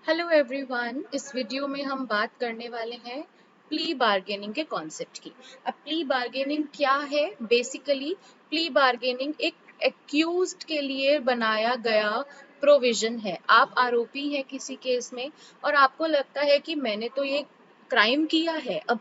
Hello everyone, इस video में हम बात करने वाले हैं प्ली बार्गेनिंग के कॉन्सेप्ट की। अब प्ली बार्गेनिंग क्या है? बेसिकली प्ली बार्गेनिंग एक एक्यूज्ड के लिए बनाया गया प्रोविजन है। आप आरोपी हैं किसी केस में और आपको लगता है कि मैंने तो ये क्राइम किया है। अब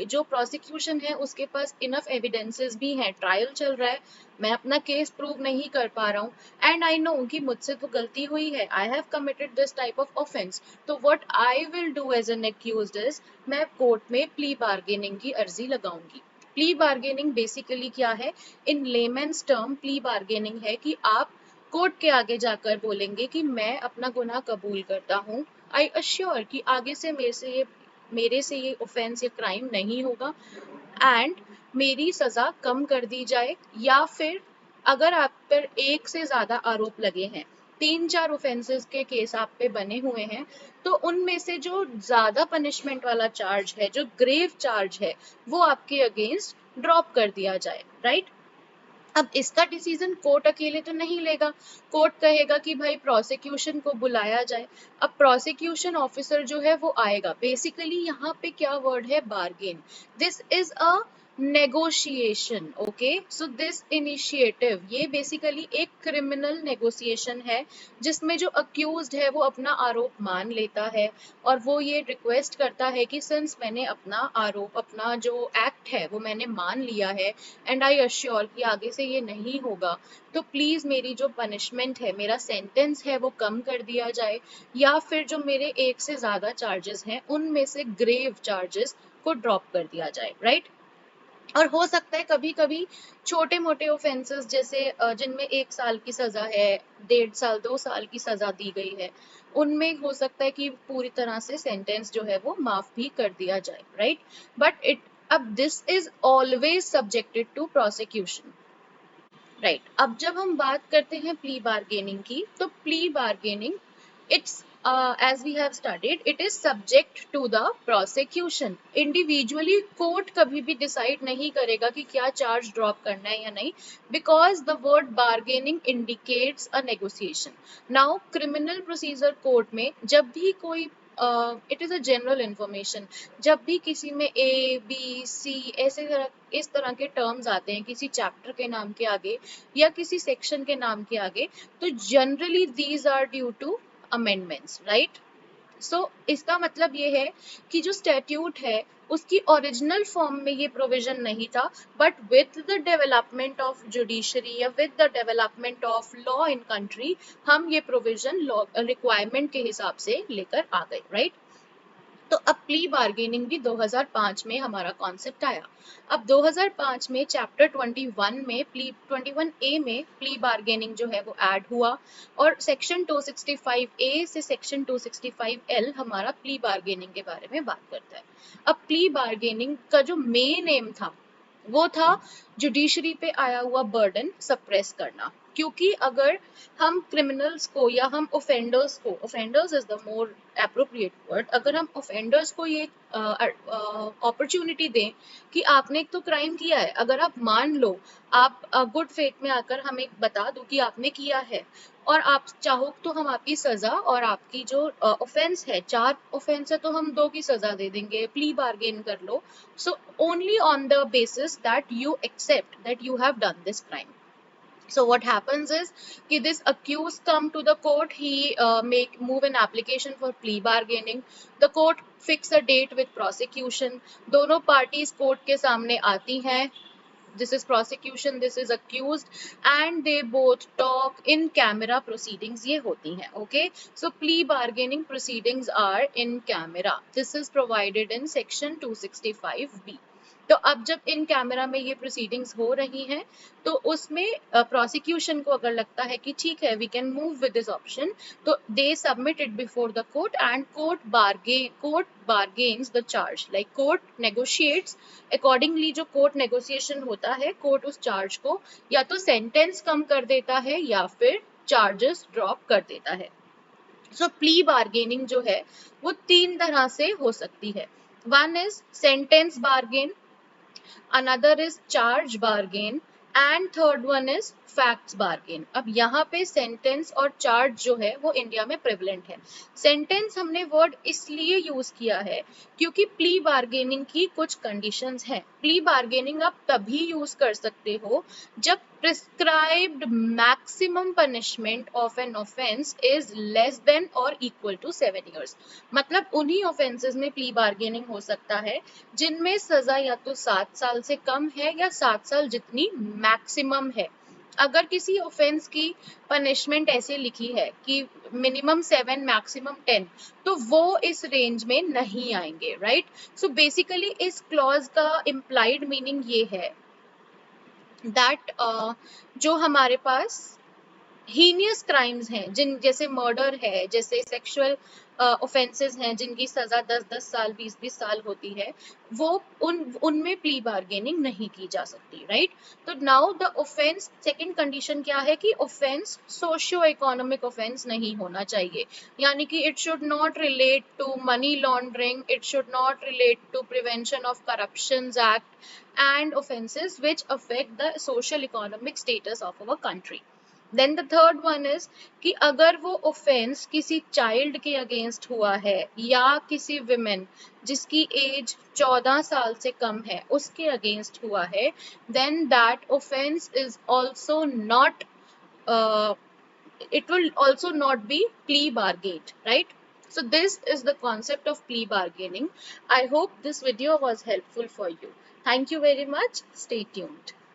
जो प्रोसिक्यूशन है उसके पास इनफ एविडेंसेस भी हैं, ट्रायल चल रहा है, मैं अपना केस प्रूव नहीं कर पा रहा हूँ एंड आई नो कि मुझसे तो गलती हुई है, I have committed this type of offence. तो what I will do as an accused is मैं कोर्ट में प्ली बार्गेनिंग की अर्जी लगाऊंगी। प्ली बार्गेनिंग बेसिकली क्या है? In layman's term plea bargaining है कि आप कोर्ट के आगे जाकर बोलेंगे कि मैं अपना गुनाह कबूल करता हूँ, आई अश्योर कि आगे से मेरे से ये ऑफेंस या क्राइम नहीं होगा एंड मेरी सजा कम कर दी जाए। या फिर अगर आप पर एक से ज्यादा आरोप लगे हैं, 3-4 ऑफेंसेस के केस आप पे बने हुए हैं, तो उनमें से जो ज्यादा पनिशमेंट वाला चार्ज है, जो ग्रेव चार्ज है, वो आपके अगेंस्ट ड्रॉप कर दिया जाए, राइट? अब इसका डिसीजन कोर्ट अकेले तो नहीं लेगा। कोर्ट कहेगा कि भाई प्रोसिक्यूशन को बुलाया जाए। अब प्रोसिक्यूशन ऑफिसर जो है वो आएगा। बेसिकली यहाँ पे क्या वर्ड है? Bargain. This is a negotiation. Okay, so this initiative ये बेसिकली एक क्रिमिनल नेगोशिएशन है जिसमें जो अक्यूज्ड है वो अपना आरोप मान लेता है और वो ये रिक्वेस्ट करता है कि सिंस मैंने अपना आरोप, अपना जो एक्ट है वो मैंने मान लिया है एंड आई अश्योर कि आगे से ये नहीं होगा, तो प्लीज मेरी जो पनिशमेंट है, मेरा सेंटेंस है, वो कम कर दिया जाए या फिर जो मेरे एक से ज्यादा चार्जेस हैं उनमें से ग्रेव चार्जेस को ड्रॉप कर दिया जाए, राइट? और हो सकता है कभी कभी छोटे मोटे ऑफेंसेस जैसे जिनमें 1 साल की सजा है, 1.5 साल 2 साल की सजा दी गई है, उनमें हो सकता है कि पूरी तरह से सेंटेंस जो है वो माफ भी कर दिया जाए, राइट? बट इट अब this is always subjected to prosecution, right? अब जब हम बात करते हैं प्ली बार्गेनिंग की, तो plea bargaining it's as we have studied, it is subject to the prosecution. Individually court कभी भी डिसाइड नहीं करेगा कि क्या चार्ज ड्रॉप करना है या नहीं, because the word bargaining indicates a negotiation. Now criminal procedure court में जब भी कोई it is a general information, जब भी किसी में ए बी सी ऐसे इस तरह के टर्म्स आते हैं किसी चैप्टर के नाम के आगे या किसी सेक्शन के नाम के आगे, तो generally these are due to amendments, right? So इसका मतलब ये है कि जो स्टैट्यूट है उसकी ओरिजिनल फॉर्म में ये प्रोविजन नहीं था, but with the development of judiciary या with the development of law in country हम ये प्रोविजन लॉ रिक्वायरमेंट के हिसाब से लेकर आ गए, राइट? तो अब प्ली बार्गेनिंग भी 2005 में हमारा कॉन्सेप्ट आया। अब 2005 में चैप्टर 21 में प्ली 21 ए में प्ली बार्गेनिंग जो है वो ऐड हुआ और सेक्शन 265 ए से सेक्शन 265 एल हमारा प्ली बार्गेनिंग के बारे में बात करता है। अब प्ली बार्गेनिंग का जो मेन एम था वो था जुडिशरी पे आया हुआ बर्डन सप्रेस करना। क्योंकि अगर हम क्रिमिनल्स को या हम ऑफेंडर्स को, offenders is the more appropriate word, अगर हम ऑफेंडर्स को ये अपॉर्चुनिटी दें कि आपने एक तो क्राइम किया है, अगर आप मान लो, आप गुड फेथ में आकर हमें बता दो कि आपने किया है और आप चाहो तो हम आपकी सजा और आपकी जो ऑफेंस है, 4 ऑफेंस है तो हम 2 की सजा दे देंगे, प्ली बार्गेन कर लो। So only on the basis that you accept that you have done this crime. So what happens is कि this accused come to the court, he move an application for plea bargaining. The court fix a date with prosecution. दोनों parties court के सामने आती हैं. This is prosecution, this is accused, and they both talk in camera proceedings ये होती हैं, okay? So plea bargaining proceedings are in camera. This is provided in section 265B. तो अब जब इन कैमरा में ये प्रोसीडिंग्स हो रही हैं तो उसमें प्रोसिक्यूशन को अगर लगता है कि ठीक है we can move with this option, तो they submit it before the court and court bargains the charge, like court negotiates accordingly. जो कोर्ट नेगोशिएशन होता है, कोर्ट उस चार्ज को या तो सेंटेंस कम कर देता है या फिर चार्जेस ड्रॉप कर देता है। सो प्ली बार्गेनिंग जो है वो 3 तरह से हो सकती है। One is sentence bargain, another is charge bargain, and third one is facts bargain. अब यहाँ पे सेंटेंस और चार्ट जो है वो इंडिया में प्रेवलेंट है। सेंटेंस हमने वर्ड इसलिए यूज किया है क्योंकि प्ली बार्गेनिंग की कुछ कंडीशंस हैं। प्ली बार्गेनिंग आप तभी यूज कर सकते हो जब prescribed maximum punishment of an offence is less than और इक्वल टू 7 years। मतलब उन्हीं ऑफेंसेस में प्ली बार्गेनिंग हो सकता है जिनमें सजा या तो 7 साल से कम है या 7 साल जितनी मैक्सिमम है। अगर किसी ऑफेंस की पनिशमेंट ऐसे लिखी है कि मिनिमम 7 मैक्सिमम 10, तो वो इस रेंज में नहीं आएंगे, राइट। सो बेसिकली इस क्लॉज का इम्प्लाइड मीनिंग ये है दैट जो हमारे पास हीनियस क्राइम्स हैं, जिन जैसे मर्डर है, जैसे सेक्सुअल ऑफेंसेस हैं जिनकी सजा 10-10 साल 20-20 साल होती है, वो उनमें प्ली बार्गेनिंग नहीं की जा सकती, राइट। तो now the offence, second condition क्या है कि ऑफेंस सोशियो इकोनॉमिक ऑफेंस नहीं होना चाहिए, यानी कि it should not relate to money laundering, it should not relate to prevention of corruption act and offences which affect the social economic status of our country. Then the third one is कि अगर वो offence किसी child के against हुआ है या किसी women जिसकी एज 14 साल से कम है उसके अगेंस्ट हुआ है, then that offence is also not, it will also not be plea bargained, right? So this is the concept of plea bargaining. I hope this video was helpful for you. Thank you very much. Stay tuned.